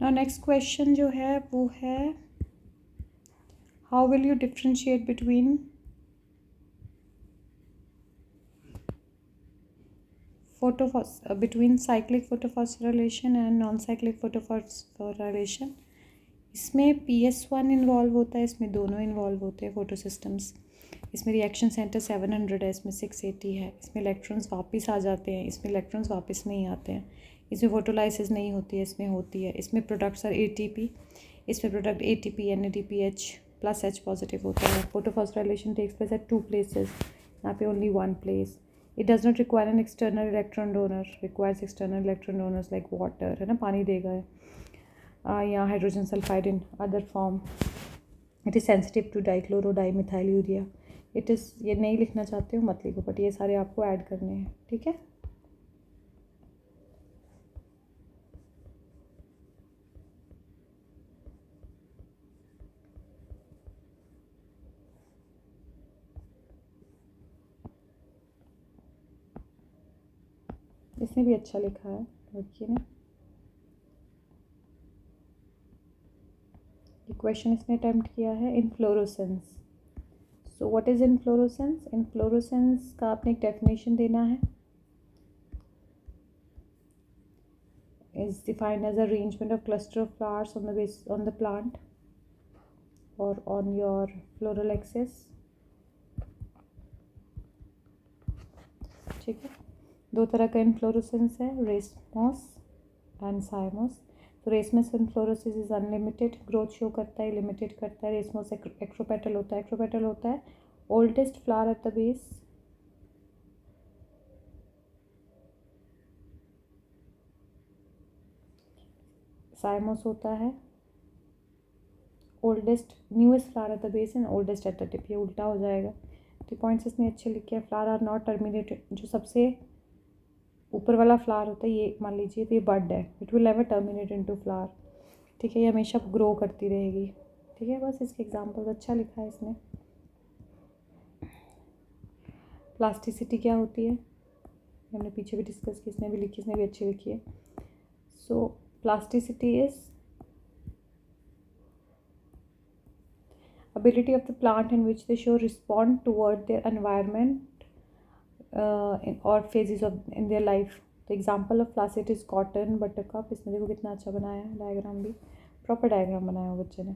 Now next question जो है वो है, how will you differentiate between between cyclic photophosphorylation and non-cyclic photophosphorylation। इसमें PS1 इन्वॉल्व होता है, इसमें दोनों इन्वॉल्व होते हैं फोटो सिस्टम्स। इसमें रिएक्शन सेंटर 700 है, इसमें 680 है। इसमें इलेक्ट्रॉन्स वापस आ जाते हैं, इसमें इलेक्ट्रॉन्स वापस नहीं आते हैं। इसमें फोटोलाइसिस नहीं होती है, इसमें होती है। इसमें प्रोडक्ट्स आर ATP, इसमें product ATP NADPH plus H positive होता है। Photophosphorylation takes place at 2 places, यहाँ पे only 1 place. It does not require an external electron donor, requires external electron donors like water, है ना, पानी देगा या hydrogen sulphide in other form. It is sensitive to dichloro dimethyl urea. It is, ये नहीं लिखना चाहते हो मत लिखो, बट ये सारे आपको ऐड करने हैं, ठीक है। इसने भी अच्छा लिखा है लड़की ने। ये क्वेश्चन इसने अटेम्प्ट किया है, inflorescence. So what is inflorescence? Inflorescence का आपने एक डेफिनेशन देना है। Is defined as arrangement of cluster of flowers on the base on the plant और ऑन योर फ्लोरल एक्सिस, ठीक है। दो तरह का इनफ्लोरोसेंस है, रेसमॉस एंड साइमोस। तो रेसमस इनफ्लोरोसिस इज अनलिमिटेड, ग्रोथ शो करता है, लिमिटेड करता है। रेसमोस एक्ट्रोपेटल होता है, एक्ट्रोपेटल होता है oldest flower at the base. साइमोस होता है oldest newest flower at the base and oldest at the tip. ये उल्टा हो जाएगा, तो पॉइंट्स इसने अच्छे लिखे हैं। फ्लावर आर नॉट टर्मिनेटेड, जो सबसे ऊपर वाला फ्लावर होता है ये मान लीजिए, तो ये बड है, it will never terminate into flower, ठीक है। ये हमेशा ग्रो करती रहेगी, ठीक है। बस इसके एग्जाम्पल अच्छा लिखा है इसने। प्लास्टिसिटी क्या होती है हमने पीछे भी डिस्कस की, इसने भी लिखी, इसने भी अच्छी लिखी है। So plasticity is ability of the plant in which they show respond toward their environment or phases of in their life। तो example of plasticity is cotton, buttercup. इसने देखो कितना अच्छा बनाया है डायग्राम, भी प्रॉपर डायग्राम बनाया हो बच्चे ने।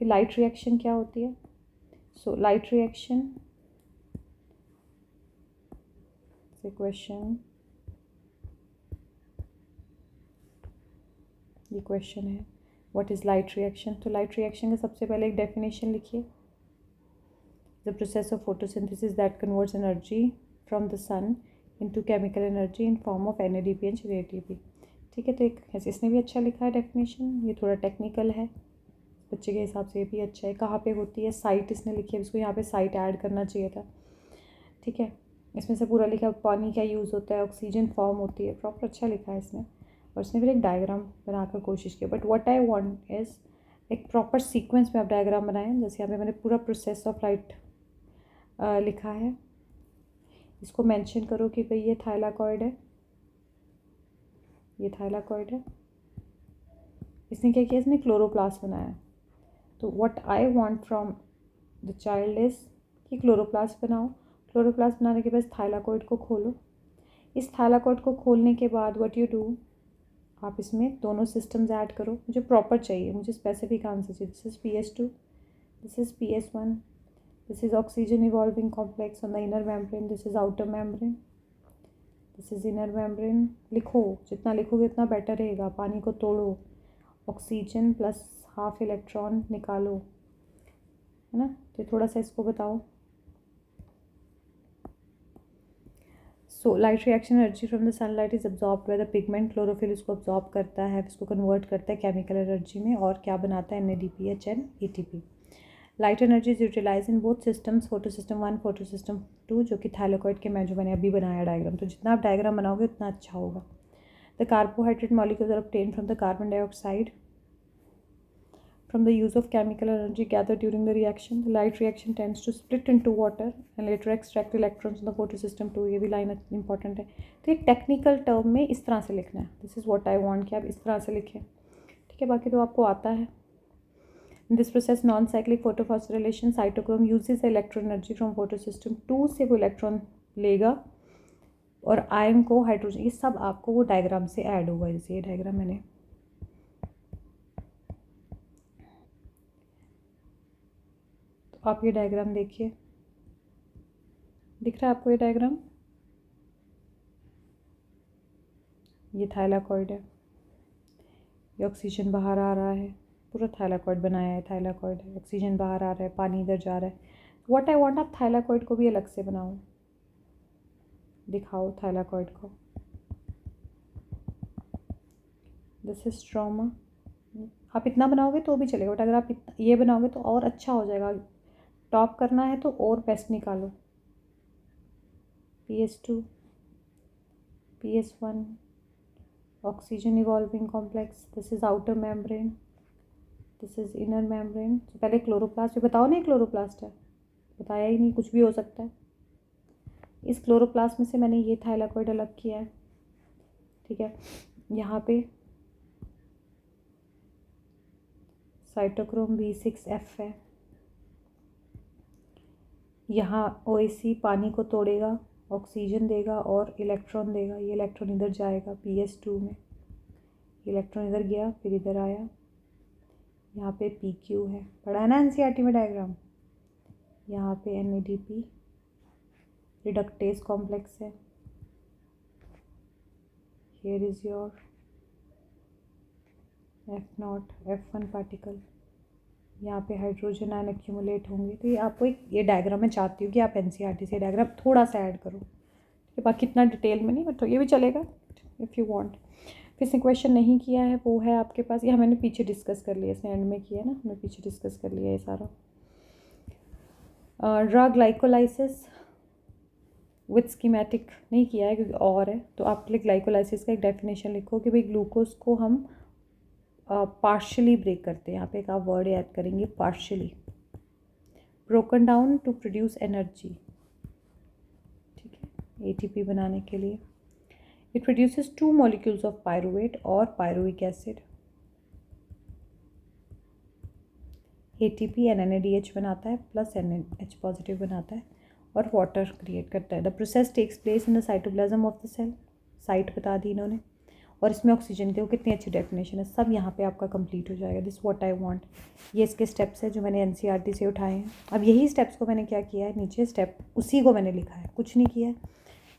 फिर लाइट रिएक्शन क्या होती है? सो लाइट रिएक्शन से क्वेश्चन, ये क्वेश्चन है व्हाट इज़ लाइट रिएक्शन। तो लाइट रिएक्शन का सबसे पहले एक डेफिनेशन लिखिए। The process of photosynthesis that converts energy from the sun into chemical energy in form of NADP and ATP, ठीक है। तो एक इसने भी अच्छा लिखा है डेफिनेशन, ये थोड़ा टेक्निकल है बच्चे के हिसाब से, ये भी अच्छा है। कहाँ पे होती है? साइट इसने लिखी है, इसको यहाँ पे साइट ऐड करना चाहिए था, ठीक है। इसमें से पूरा लिखा है पानी क्या यूज़ होता है, ऑक्सीजन फॉर्म होती है, प्रॉपर अच्छा लिखा है इसने। और इसने फिर एक डायग्राम बनाकर कोशिश की, but what I want is एक प्रॉपर सीक्वेंस में आप डायग्राम बनाएं। जैसे यहाँ पे मैंने पूरा प्रोसेस ऑफ लाइट लिखा है, इसको मेंशन करो कि भाई ये थाइलाकॉइड है, ये थाइलाकॉइड है। इसने क्या किया? इसने क्लोरोप्लास्ट बनाया। तो what I want from the child is कि क्लोरोप्लास्ट बनाओ। क्लोरोप्लास्ट बनाने के बाद थाइलाकॉइड को खोलो। इस थाइलाकॉइड को खोलने के बाद व्हाट यू डू, आप इसमें दोनों सिस्टम्स ऐड करो। मुझे प्रॉपर चाहिए, मुझे स्पेसिफिक आंसर चाहिए। This is PS2, this is PS1, this is oxygen evolving complex on the inner membrane, this is outer membrane, this is inner membrane. लिखो, जितना लिखोगे उतना बेटर रहेगा। पानी को तोड़ो, ऑक्सीजन प्लस हाफ इलेक्ट्रॉन निकालो, है ना। तो थोड़ा सा इसको बताओ। सो light reaction energy from the sunlight is absorb by the pigment. Chlorophyll इसको अब्जॉर्ब करता है, इसको कन्वर्ट करता है केमिकल एनर्जी में, और क्या बनाता है? NADPH and ATP। Light energy is utilise in both systems, photo system 1 photo system 2, जो कि थाइलाकॉइड के जो मैंने अभी बनाया डायग्राम। तो जितना आप डायग्राम बनाओगे उतना अच्छा होगा। The carbohydrate molecules are obtained from the carbon dioxide from the use of chemical energy gathered during the reaction. The light reaction tends to split into water and later extract electrons in the photosystem too। ये भी line important है। तो ये technical term में इस तरह से लिखना है, this is what I want कि आप इस तरह से लिखें, ठीक ठीक है, बाकी तो आपको आता है। In this process, non-cyclic photophosphorylation cytochrome uses electron energy from photosystem 2 से वो इलेक्ट्रॉन लेगा और आयन को हाइड्रोजन, ये सब आपको वो डायग्राम से ऐड होगा। जैसे ये डायग्राम मैंने, तो आप ये डायग्राम देखिए, दिख रहा है आपको ये डायग्राम? ये थाइलाकॉइड है, ये ऑक्सीजन बाहर आ रहा है, पूरा थाइलाकॉइड बनाया है, थाइलाकॉइड है, ऑक्सीजन बाहर आ रहा है, पानी इधर जा रहा है। व्हाट आई वांट, आप थाइलाकॉइड को भी अलग से बनाओ, दिखाओ थाइलाकॉइड को। This is stroma. आप इतना बनाओगे तो भी चलेगा, बट अगर आप ये बनाओगे तो और अच्छा हो जाएगा। टॉप करना है तो और बेस्ट निकालो। PS2, PS1, oxygen evolving complex, this is outer membrane, this is inner membrane. तो पहले क्लोरोप्लास्ट भी बताओ, नहीं क्लोरोप्लास्ट है, बताया ही नहीं, कुछ भी हो सकता है। इस क्लोरोप्लास्ट में से मैंने ये थाइलाकॉइड अलग किया है, ठीक है। यहाँ पे साइटोक्रोम B6F है, यहाँ OAC पानी को तोड़ेगा, ऑक्सीजन देगा और इलेक्ट्रॉन देगा। ये इलेक्ट्रॉन इधर जाएगा PS2 में, इलेक्ट्रॉन इधर गया फिर इधर आया। यहाँ पे PQ है, पढ़ा है ना NCERT में डायग्राम। यहाँ पे NADP रिडक्टेज कॉम्प्लेक्स है। Here is your F0, F1 particle. यहाँ पे हाइड्रोजन आयन एक्यूमुलेट होंगे। तो ये आपको ये डायग्राम मैं चाहती हूँ कि आप NCERT से डायग्राम थोड़ा सा ऐड करो, कि बाकी इतना डिटेल में नहीं, बट तो ये भी चलेगा इफ़ यू वांट। किसने क्वेश्चन नहीं किया है वो है आपके पास, यह मैंने पीछे डिस्कस कर लिया, इसने एंड में किया ना, मैं पीछे डिस्कस कर लिया ये सारा। ड्रग ग्लाइकोलाइसिस विथ स्कीमेटिक नहीं किया है क्योंकि और है, तो आप ग्लाइकोलाइसिस का एक डेफिनेशन लिखो कि भाई ग्लूकोज को हम पार्शली ब्रेक करते हैं। यहाँ पे एक आप वर्ड ऐड करेंगे, partially broken down to produce energy, ठीक है, ATP बनाने के लिए। It produces 2 molecules of pyruvate और पायरुविक एसिड। ATP NADH बनाता है प्लस NH पॉजिटिव बनाता है और वाटर क्रिएट करता है। The process takes place in the cytoplasm of the cell. Site बता दी इन्होंने, और इसमें ऑक्सीजन की कितनी अच्छी डेफिनेशन है, सब यहाँ पे आपका कंप्लीट हो जाएगा। This what I want. ये इसके स्टेप्स है जो मैंने NCERT से उठाए हैं। अब यही स्टेप्स को मैंने क्या किया है, नीचे स्टेप उसी को मैंने लिखा है, कुछ नहीं किया है।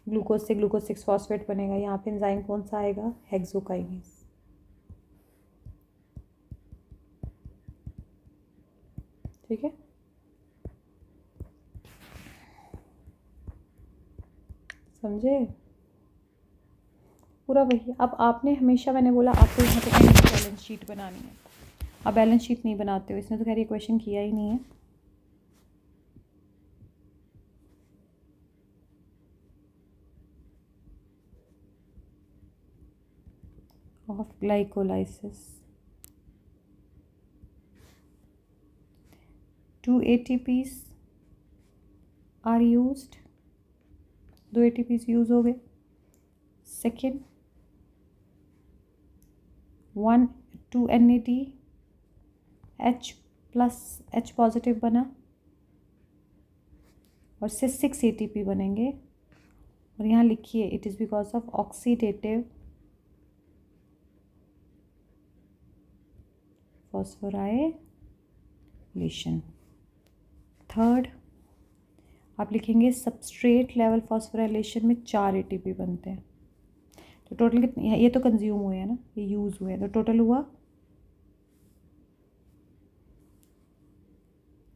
ग्लूकोज से ग्लूकोज 6 फॉस्फेट बनेगा। यहाँ पे एंजाइम कौन सा आएगा, हेक्सोकाइनेज, ठीक है। समझे पूरा वही। अब आपने हमेशा, मैंने बोला आपको यहाँ पे बैलेंस शीट बनानी है, आप बैलेंस शीट नहीं बनाते हो, इसने तो खैर ये क्वेश्चन किया ही नहीं है। Of glycolysis 2 ATPs are used, 2 ATPs use हो गए। Second 2 NADH plus H positive बना और से 6 ATP बनेंगे। और यहाँ लिखिए it is because of oxidative phosphorylation. Third आप लिखेंगे सबस्ट्रेट लेवल फॉस्फोराइलेशन में 4 ATP बनते हैं। तो टोटल कितने, ये तो कंज्यूम हुए हैं ना, ये यूज़ हुए हैं, तो टोटल हुआ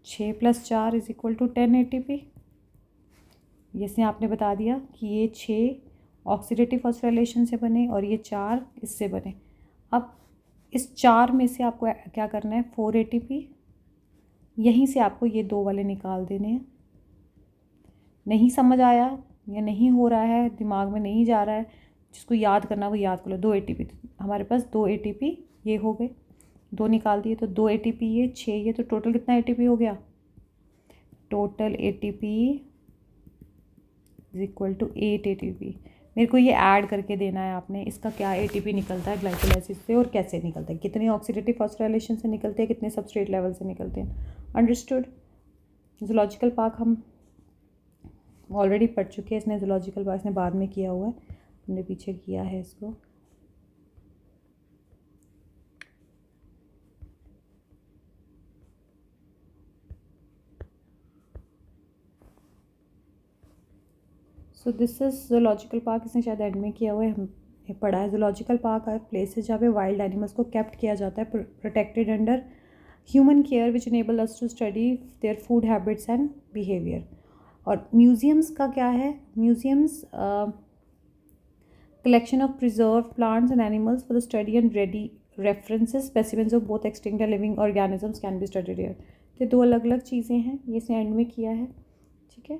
6 + 4 = 10 ATP। जैसे आपने बता दिया कि ये 6 ऑक्सीडेटिव फॉस्फोराइलेशन से बने और ये 4 इससे बने। अब इस 4 में से आपको क्या करना है, 4 ATP, यहीं से आपको ये 2 वाले निकाल देने हैं। नहीं समझ आया या नहीं हो रहा है, दिमाग में नहीं जा रहा है, जिसको याद करना वो याद कर लो। 2 ATP, हमारे पास 2 ATP ये हो गए, 2 निकाल दिए, तो 2 ATP ये, 6 ये, तो टोटल कितना ATP हो गया, टोटल ATP = 8 ATP। मेरे को ये ऐड करके देना है आपने, इसका क्या एटीपी निकलता है ग्लाइकोलाइसिस से और कैसे निकलता है, कितने ऑक्सीडेटिव फॉस्फोराइलेशन से निकलते हैं, कितने सबस्ट्रेट लेवल से निकलते हैं। अंडरस्टूड। जूलॉजिकल पार्क हम ऑलरेडी पढ़ चुके हैं, इसने जूलॉजिकल पार्क इसने बाद में किया हुआ है, हमने पीछे किया है इसको। So this is zoological park, इसने शायद एंड में किया हुआ है, हम पढ़ा है। जूलॉजिकल पार्क है प्लेसेस जहाँ पे वाइल्ड एनिमल्स को केप्ट किया जाता है, protected under human care which enable us to study their food habits and behaviour. और म्यूजियम्स का क्या है, museums collection of preserved plants and animals for the study and ready references specimens of both extinct and living organisms can be studied here। तो दो अलग अलग चीज़ें हैं, ये इसने एंड में किया है, ठीक है।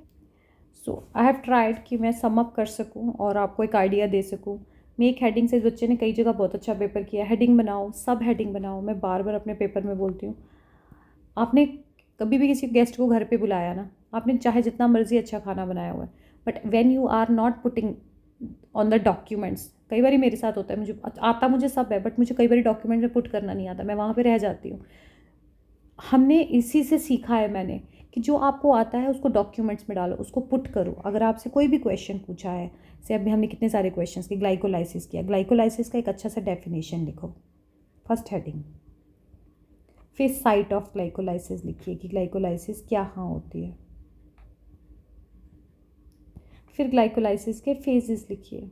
सो आई हैव ट्राइड कि मैं सम अप कर सकूं और आपको एक आइडिया दे सकूं। मैं एक हेडिंग से, इस बच्चे ने कई जगह बहुत अच्छा पेपर किया, हेडिंग बनाओ, सब हेडिंग बनाओ, मैं बार बार अपने पेपर में बोलती हूँ। आपने कभी भी किसी गेस्ट को घर पे बुलाया ना, आपने चाहे जितना मर्जी अच्छा खाना बनाया हुआ है, but when you are not putting on the documents, कई बार मेरे साथ होता है, मुझे आता मुझे सब है बट मुझे कई बार डॉक्यूमेंट में पुट करना नहीं आता, मैं वहाँ पे रह जाती हूँ। हमने इसी से सीखा है मैंने कि जो आपको आता है उसको डॉक्यूमेंट्स में डालो, उसको पुट करो। अगर आपसे कोई भी क्वेश्चन पूछा है, से अभी हमने कितने सारे क्वेश्चंस की ग्लाइकोलाइसिस किया, ग्लाइकोलाइसिस का एक अच्छा सा डेफिनेशन लिखो, फर्स्ट हेडिंग। फिर साइट ऑफ ग्लाइकोलाइसिस लिखिए कि ग्लाइकोलाइसिस क्या हाँ होती है। फिर ग्लाइकोलाइसिस के फेजेस लिखिए,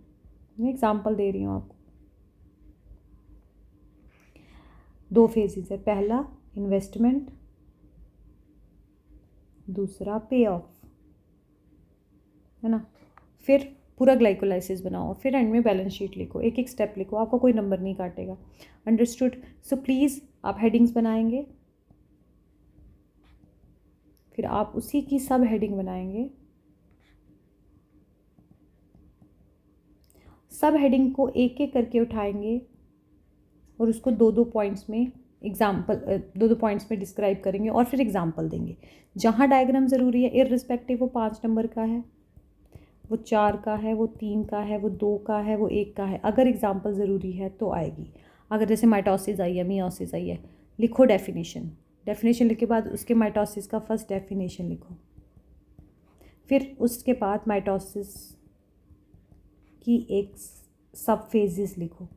मैं एग्जांपल दे रही हूँ आपको। 2 फेजेस है, पहला इन्वेस्टमेंट, दूसरा पे ऑफ, है ना। फिर पूरा ग्लाइकोलाइसिस बनाओ, फिर एंड में बैलेंस शीट लिखो, एक एक स्टेप लिखो, आपको कोई नंबर नहीं काटेगा। अंडरस्टूड। सो प्लीज़ आप हेडिंग्स बनाएंगे, फिर आप उसी की सब हेडिंग बनाएंगे, सब हेडिंग को एक एक करके उठाएंगे और उसको 2-2 पॉइंट्स में एग्जाम्पल, 2-2 पॉइंट्स में डिस्क्राइब करेंगे और फिर एग्जाम्पल देंगे। जहाँ डायग्राम ज़रूरी है, इररिस्पेक्टिव वो 5 नंबर का है, वो 4 का है, वो 3 का है, वो 2 का है, वो 1 का है, अगर एग्जाम्पल ज़रूरी है तो आएगी। अगर जैसे माइटोसिस आई है, मियोसिस आई है, लिखो डेफिनेशन, डेफिनेशन लिख के बाद उसके माइटोसिस का फर्स्ट डेफिनेशन लिखो, फिर उसके बाद माइटोसिस की एक सब फेजेस लिखो,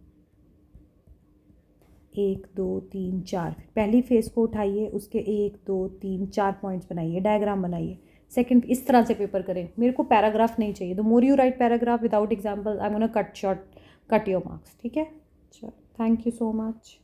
1 2 3 4। पहली फेज़ को उठाइए, उसके 1 2 3 4 पॉइंट्स बनाइए, डायग्राम बनाइए। सेकंड, इस तरह से पेपर करें, मेरे को पैराग्राफ नहीं चाहिए। The more you right paragraph without example, I am gonna cut your marks, ठीक है। चलो, थैंक यू सो मच।